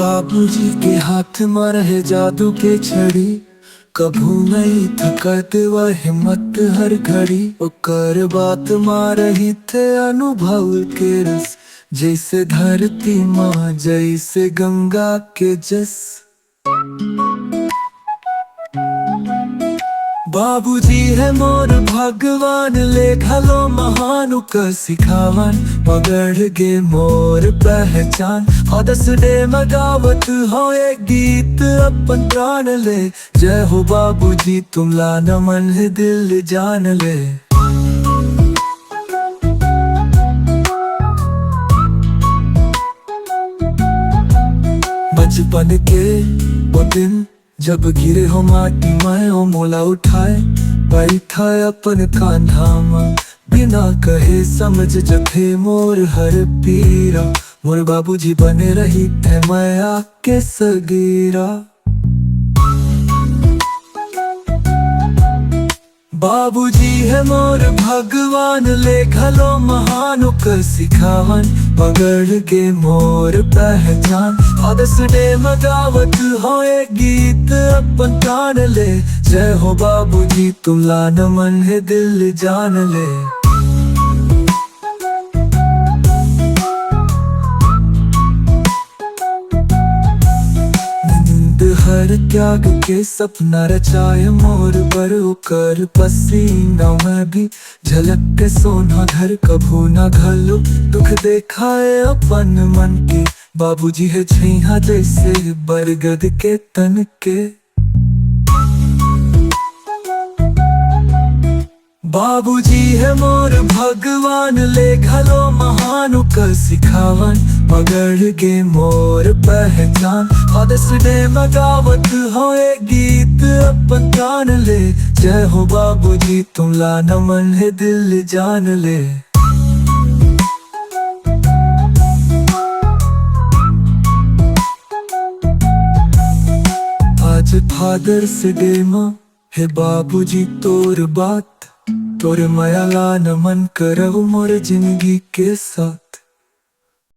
बाबूजी के हाथ में रहे जादू के छड़ी, कभू नहीं थकत वह हिम्मत हर घड़ी। ओकर बात मार रही थे अनुभव के रस, जैसे धरती माँ जैसे गंगा के जस। बाबूजी है मोर भगवान, ले घलो महानु का सिखावन। पगड़ गे मोर पहचान, हदस डे मगावत हो एक गीत अपन प्राण ले। जय हो बाबूजी तुमला नमन है दिल जान ले। बचपन के वो दिन जब गिरे हो माटी में, ओ मोला उठाए बैठा अपन कांधा में। बिना कहे समझ जथे मोर हर पीरा, मोर बाबूजी बने रही थे मैं आके सगीरा। बाबूजी है मोर भगवान, ले घलो महानु का सिखावन। पगड़ गे मोर पहचान, हदस डे मगावत हो एक गीत अपन प्राण ले। जय हो बाबूजी तुमला नमन है दिल जान ले। हर त्याग के सपना रचाए मोर बर, कर पसीना में भी झलक के सोना घर। कभू ना घलो दुख देखाए अपन मन के, बाबूजी है छैहा जैसे बरगद के तन के। बाबूजी है मोर भगवान, ले घलो महानु का सिखावन। पगड़ गे मोर पहचान, हदस डे मगावत हो एक गीत अपन प्राण ले। जय हो बाबूजी तुमला नमन है दिल जान ले। आज फादर्स डे मां है बाबूजी तोर बात, तोर माया ला नमन करहु मोर जिंदगी के साथ।